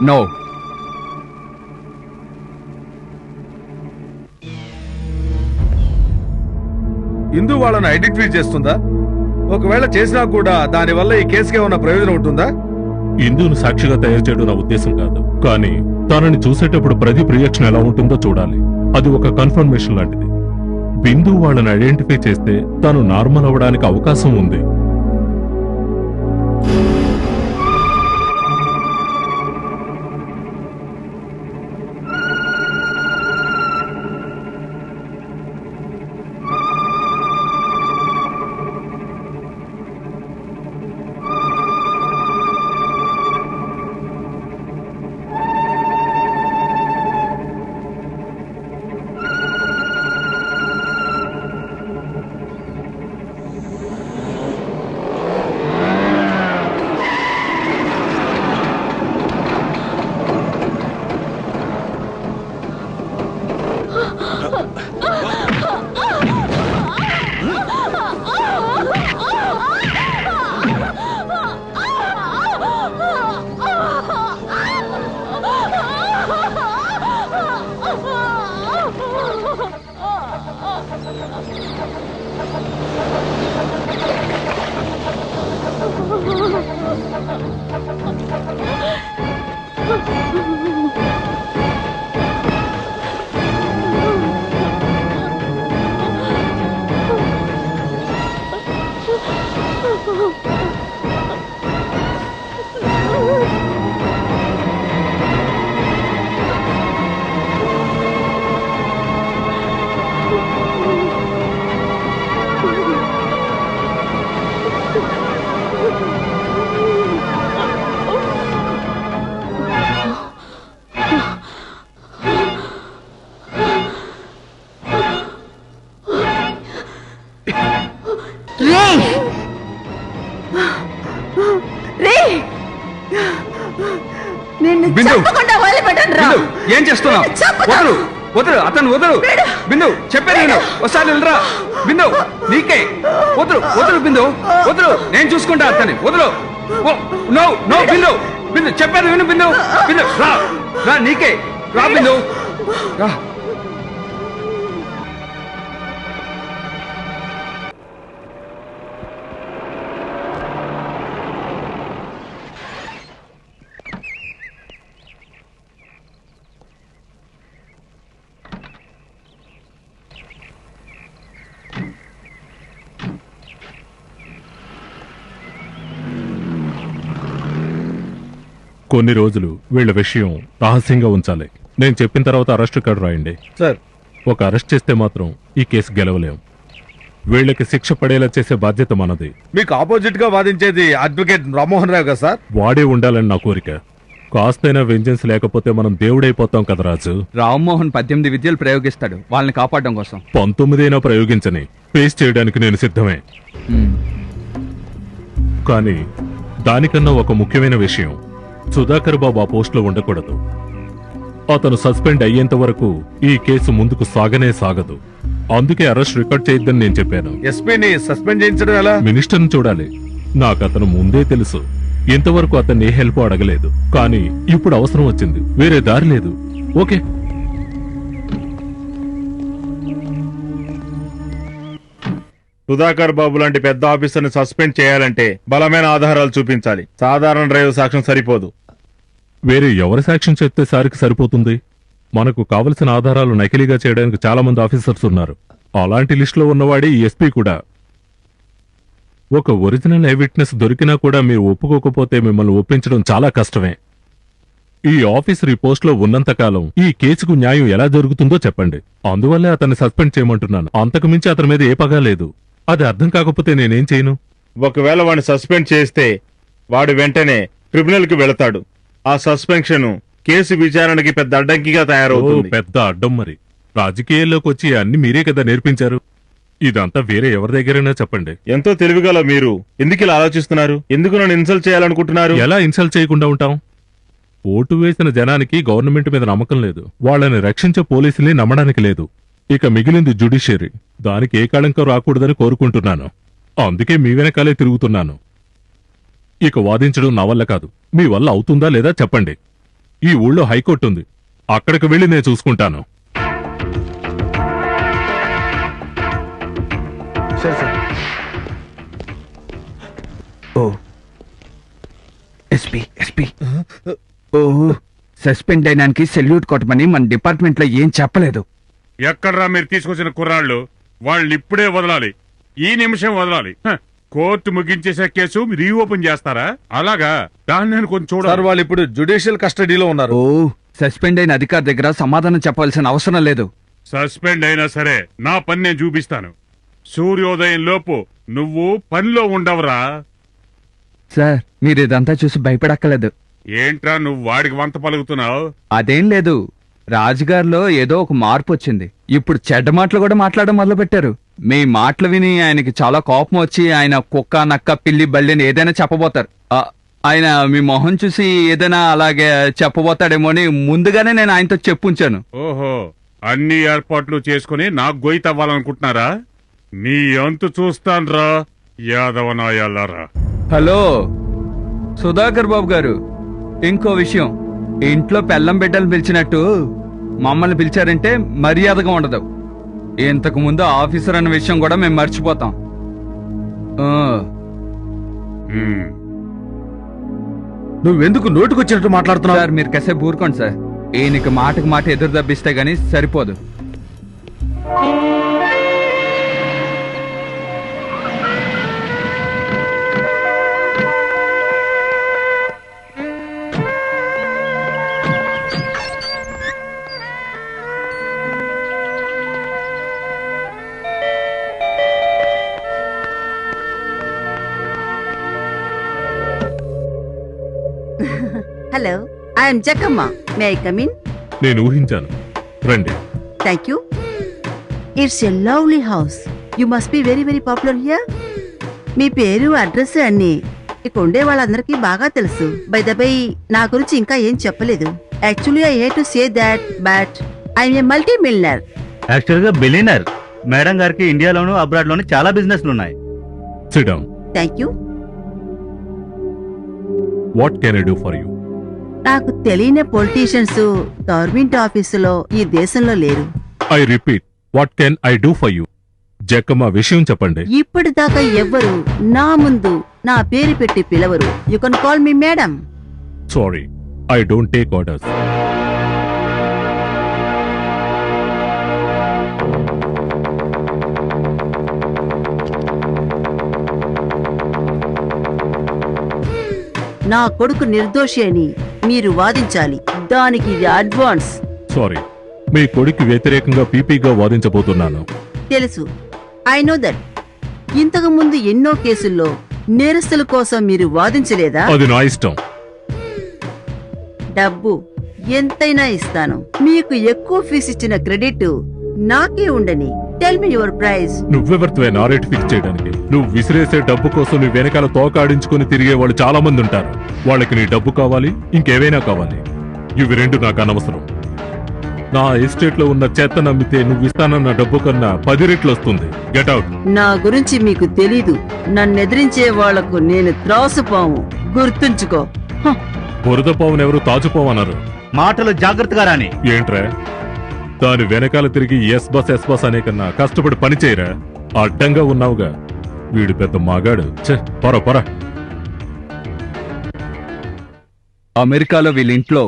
No. ఇందు వాళ్ళని identify చేస్తుందా? ఒకవేళ చేసినా కూడా దానివల్ల ఈ కేసుకి ఏమన్నా ప్రయోజనం ఉంటుందా? ఇందును సాక్షిగా తయారు చేయడం నా ఉద్దేశం కాదు, కానీ తనని చూసేటప్పుడు ప్రదీప్ రియాక్షన్ ఎలా ఉంటుందో చూడాలి. అది ఒక కన్ఫర్మేషన్ లాంటిది. బిందు వాళ్ళని ఐడెంటిఫై చేస్తే తను నార్మల్ అవ్వడానికి అవకాశం ఉంది. ఏం చేస్తున్నావు? వదులు అతను వదులు. బిందు చెప్పాను నేను, ఒకసారి వెళ్ళరా. బిందు నీకే వదులు, వదులు బిందు వదులు, నేను చూసుకుంటా అతని. వదులు. నో నో బిందు, బిందు చెప్పాను విను. బిందు బిందు రా రా, నీకే రా బిందు రా. కొన్ని రోజులు వీళ్ళ విషయం రహస్యంగా ఉంచాలి. నేను చెప్పిన తర్వాత అరెస్ట్ కార్డు రాయండి. సార్, ఒక అరెస్ట్ చేస్తే మాత్రం ఈ కేసు గెలవలేం. వీళ్ళకి శిక్ష పడేలా చేసే బాధ్యత మనది. మీకు ఆపోజిట్ గా వాదించేది అడ్వకేట్ రామ్మోహన్ రావు కదా సార్? వాడే ఉండాలని నా కోరిక. కాస్తైనా వెంజెన్స్ లేకపోతే మనం దేవుడైపోతాం కదా రాజు. రామ్మోహన్ 18 విద్యలు ప్రయోగిస్తాడు వాళ్ళని కాపాడడం కోసం. 19 ప్రయోగించని ఫేస్ చేయడానికి నేను సిద్ధమే. కానీ దానికన్నా ఒక ముఖ్యమైన విషయం, సుధాకర్ బాబు ఆ పోస్టులో ఉండకూడదు. అతను సస్పెండ్ అయ్యేంత వరకు ఈ కేసు ముందుకు సాగనే సాగదు. అందుకే అరెస్ట్ రికార్డ్ చేయొద్దని నేను చెప్పాను. ఎస్పీని సస్పెండ్ చేయించడం ఎలా? మినిస్టర్ని చూడాలి. నాకు అతను ముందే తెలుసు. ఇంతవరకు అతన్ని ఏ హెల్ప్ అడగలేదు. కానీ ఇప్పుడు అవసరం వచ్చింది, వేరే దారి లేదు. ఓకే, సుధాకర్ బాబు లాంటి పెద్ద ఆఫీసర్ని సస్పెండ్ చేయాలంటే బలమైన ఆధారాలు చూపించాలి. సాధారణ డ్రైవ్ సాక్ష్యం సరిపోదు. వేరే ఎవరి సాక్ష్యం చెప్తే సారికి సరిపోతుంది? మనకు కావలసిన ఆధారాలు నకిలీగా చేయడానికి చాలా మంది ఆఫీసర్స్ ఉన్నారు. అలాంటి లిస్టులో ఉన్నవాడే ఈ ఎస్పీ కూడా. ఒక ఒరిజినల్ ఐ విట్నెస్ దొరికినా కూడా మీరు ఒప్పుకోకపోతే మిమ్మల్ని ఒప్పించడం చాలా కష్టమే. ఈ ఆఫీసర్ ఈ పోస్టులో ఉన్నంతకాలం ఈ కేసుకు న్యాయం ఎలా జరుగుతుందో చెప్పండి. అందువల్లే అతన్ని సస్పెండ్ చేయమంటున్నాను. అంతకు మించి అతని మీద ఏ పగా లేదు. అది అర్థం కాకపోతే నేనేం చేయను? ఒకవేళ వాడిని సస్పెండ్ చేస్తే వాడు వెంటనే ట్రిబ్యునల్ కి వెళతాడు. ఆ సస్పెన్షన్ కేసు విచారణకి పెద్ద అడ్డంకిగా తయారవుతుంది. పెద్ద అడ్డం. మరి రాజకీయాల్లోకి వచ్చి అన్ని మీరే కదా నేర్పించారు. ఇదంతా వేరే ఎవరి దగ్గరైనా చెప్పండి. ఎంతో తెలివిగల మీరు ఎందుకు ఇలా ఆలోచిస్తున్నారు? ఎందుకు నన్ను ఇన్సల్ట్ చేయాలనుకుంటున్నారు? ఎలా ఇన్సల్ట్ చేయకుండా ఉంటాం? ఓటు వేసిన జనానికి గవర్నమెంట్ మీద నమ్మకం లేదు. వాళ్ళని రక్షించే పోలీసుల్ని నమ్మడానికి లేదు. ఇక మిగిలింది జ్యుడిషియరీ. దానికి ఏ కళంకం రాకూడదని కోరుకుంటున్నాను. అందుకే మీ వెనకాలే తిరుగుతున్నాను. ఇక వాదించడం నా వల్ల కాదు. మీ వల్ల అవుతుందా లేదా చెప్పండి. ఈ ఊళ్ళో హైకోర్టు ఉంది, అక్కడికి వెళ్ళి నేను చూసుకుంటాను. సస్పెండ్ అయినానికి సెల్యూట్ కొట్టమని మన డిపార్ట్మెంట్ లో ఏం చెప్పలేదు. ఎక్కడ్రా మీరు తీసుకొచ్చిన కుర్రాళ్ళు? వాళ్ళు ఇప్పుడే వదలాలి, ఈ నిమిషం వదలాలి. కోర్టు ముగించేసే కేసు రీఓపెన్ చేస్తారా? అలాగా? దాన్ని నేను కొంచెం సార్, చూడాలి. వాళ్ళు ఇప్పుడు జ్యుడిషియల్ కస్టడీలో ఉన్నారు. సస్పెండ్ అయిన అధికారి దగ్గర సమాధానం చెప్పాల్సిన అవసరం లేదు. సస్పెండ్ అయినా సరే నా పని నేను చూపిస్తాను. సూర్యోదయం లోపు నువ్వు పనిలో ఉండవురా. సార్, మీరు ఇదంతా చూసి భయపడక్కలేదు. ఏంట్రా నువ్వు వాడికి వంత పలుకుతున్నావు? అదేం లేదు, రాజుగారిలో ఏదో ఒక మార్పు వచ్చింది. ఇప్పుడు చెడ్డ మాటలు కూడా మాట్లాడడం మొదలు పెట్టారు. మీ మాటలు విని ఆయనకి చాలా కోపం వచ్చి ఆయన కుక్క, నక్క, పిల్లి, బల్లిని ఏదైనా చెప్పబోతారు. ఆయన మీ మొహం చూసి ఏదైనా అలాగే చెప్పబోతాడేమో అని ముందుగానే నేను ఆయనతో చెప్పుంచాను. ఓహో, అన్ని ఏర్పాట్లు చేసుకుని నాకు గొయ్యి తవ్వాలనుకుంటున్నారా? నీ అంతు చూస్తాన్రా యాదవనాయాలారా. హలో సుధాకర్ బాబు గారు, ఇంకో విషయం. ఇంట్లో పెళ్ళం బిడ్డలు పిలిచినట్టు మమ్మల్ని పిలిచారంటే మర్యాదగా ఉండదు. ఇంతకు ముందు ఆఫీసర్ అన్న విషయం కూడా మేము మర్చిపోతాం. నువ్వెందుకు నోటుకొచ్చినట్టు మాట్లాడుతున్నావు? సార్, మీరు కాసేపు ఊరుకోండి సార్. ఈయనకి మాటకు మాట ఎదురు దబ్బిస్తే గానీ సరిపోదు. Hello, I am Jakamma. May I come in? నేను ఊహించాను. రండి. Thank you. It's a lovely house. You must be very very popular here. మీ పేరు, అడ్రస్ అన్ని ఇక్కడ ఉండే వాళ్ళందరికీ బాగా తెలుసు. బై ద బై, నా గురించి ఇంకా ఏం చెప్పలేదు. Actually I hate to say that, but I'm a multi millionaire. Actual గా బిలియనర్. మేడం గారికి ఇండియాలోను అబ్రాడ్ లోను చాలా బిజినెస్లు ఉన్నాయి. Sit down. Thank you. What can I do for you? నాకు తెలియని పొలిటీషియన్స్ గవర్నమెంట్ ఆఫీసులో ఈ దేశంలో లేరు. I repeat, what can I do for you? Jakkamma, విషయం చెప్పండి. ఇప్పటిదాకా ఎవ్వరు నా ముందు నా పేరు పెట్టి పిలవరు. You can call me madam. Sorry, I don't take orders. నా కొడుకు నిర్దోషి అని మీరు వాదించాలి. దానికి ఇది అడ్వాన్స్. సారీ, మీ కొడుకు వ్యతిరేకంగా పీపీగా వాదించబోతున్నాను. తెలుసు. I know that. ఇంతకు ముందు ఎన్నో కేసుల్లో నేరస్తుల కోసం మీరు వాదించలేదా? అది నా ఇష్టం. డబ్బు ఎంతైనా ఇస్తాను. మీకు ఎక్కువ ఫీజు ఇచ్చిన క్రెడిట్ నాకే ఉండని. Tell me your price. నువ్వెవరితో నా రేటు ఫిక్స్ చేయడానికి? నువ్వు విసిరేసే డబ్బు కోసం నీ వెనకాల తోకాడించుకుని తిరిగే వాళ్ళు చాలా మంది ఉంటారు. వాళ్ళకి నీ డబ్బు కావాలి, ఇంకేవైనా కావాలి. ఇవి రెండు నాకు అనవసరం. నా ఎస్టేట్ లో ఉన్న చెత్త నమ్మితే నువ్వు ఇస్తానన్న డబ్బు కన్నా 10 రెట్లు వస్తుంది. Get out. నా గురించి మీకు తెలీదు. నన్ను ఎదిరించే వాళ్లకు నేను త్రాసుపాము. గుర్తుంచుకో. హ. బురద పావును ఎవరు తాచుపోవన్నారు. మాటలు జాగ్రత్తగా రాని. ఏంట్రా, దాని వెనకాల తిరిగి ఎస్ బస్ అనే కన్నా కష్టపడి పని చేయరా. అడ్డంగా ఉన్నావుగా. వీడు పెద్ద మగాడు. పొర అమెరికాలో వీళ్ళ ఇంట్లో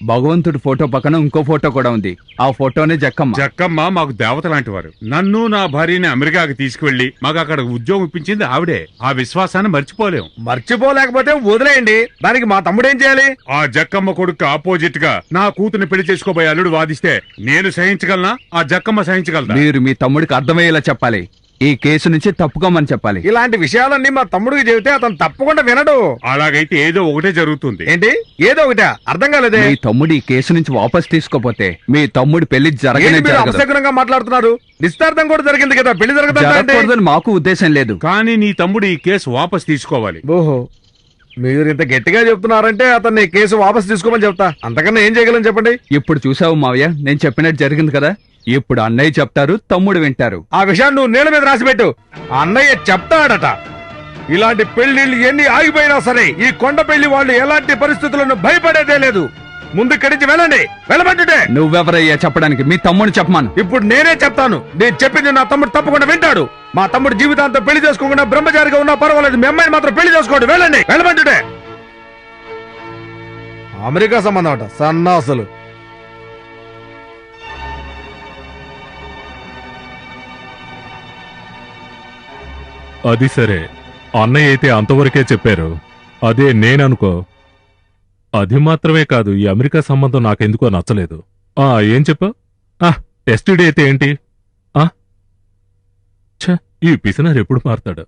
భగవంతుడి ఫోటో పక్కన ఇంకో ఫోటో కూడా ఉంది. ఆ ఫోటోనే జక్కమ్మ. జక్కమ్మ మాకు దేవత లాంటి వారు. నన్ను నా భార్యని అమెరికాకి తీసుకువెళ్లి మాకు అక్కడ ఉద్యోగం ఇప్పించింది ఆవిడే. ఆ విశ్వాసాన్ని మర్చిపోలేం. మర్చిపోలేకపోతే వదిలేయండి. దానికి మా తమ్ముడేం చేయాలి? ఆ జక్కమ్మ కొడుకు ఆపోజిట్ గా నా కూతుర్ని పెళ్లి చేసుకోబోయే అల్లుడు వాదిస్తే నేను సహించగలనా? ఆ జక్కమ్మ సహించగలదా? మీరు మీ తమ్ముడికి అర్థమయ్యేలా చెప్పాలి. ఈ కేసు నుంచి తప్పుకోమని చెప్పాలి. ఇలాంటి విషయాలన్నీ మా తమ్ముడికి చెబితే అతను తప్పకుండా వినడు. అలాగైతే ఏదో ఒకటే జరుగుతుంది. ఏంటి ఏదో ఒకటా? అర్థం కాలేదే. మీ తమ్ముడు ఈ కేసు నుంచి వాపస్ తీసుకోపోతే మీ తమ్ముడి పెళ్లి ఏంటి మీరు అపశకునంగా మాట్లాడుతున్నారు? నిస్తార్థం కూడా జరిగింది కదా, పెళ్లి జరగదంటే? జరగకూడదని మాకు ఉద్దేశం లేదు. కానీ నీ తమ్ముడు ఈ కేసు వాపస్ తీసుకోవాలి. ఓహో, మీరు ఇంత గట్టిగా చెప్తున్నారంటే అతన్ని కేసు వాపస్ తీసుకోమని చెప్తా. అంతకన్నా ఏం చేయగలను చెప్పండి. ఇప్పుడు చూసావు మావయ్య, నేను చెప్పినట్టు జరిగింది కదా. ఇప్పుడు అన్నయ్య చెప్తారు, తమ్ముడు వింటారు. ఆ విషయాన్ని నువ్వు నీళ్ళ మీద రాసిపెట్టు. అన్నయ్య చెప్తాడట. ఇలాంటి పెళ్లిళ్ళు ఎన్ని ఆగిపోయినా సరే ఈ కొండ పెళ్లి వాళ్ళు ఎలాంటి పరిస్థితులను భయపడేదే లేదు. ముందు ఇక్కడి నుంచి వెళ్ళండి. వెళ్ళమంటుంటే నువ్వెవరయ్యా చెప్పడానికి? మీ తమ్ముడు చెప్పమాను. ఇప్పుడు నేనే చెప్తాను. నేను చెప్పింది నా తమ్ముడు తప్పకుండా వింటాడు. మా తమ్ముడు జీవితాంతం పెళ్లి చేసుకోకుండా బ్రహ్మచారిగా ఉన్నా పర్వాలేదు. మీ అమ్మాయిని మాత్రం పెళ్లి చేసుకోండి. వెళ్ళండి. వెళ్ళమంటుంటే అమెరికా సంబంధం అట. సన్నాసులు. అది సరే, అన్నయ్య అయితే అంతవరకే చెప్పారు. అదే నేననుకో. అది మాత్రమే కాదు, ఈ అమెరికా సంబంధం నాకెందుకో నచ్చలేదు. ఏం చెప్పు? టెస్ట్ డే అయితే ఏంటి? ఈ పిసినారు ఎప్పుడు మారతాడు?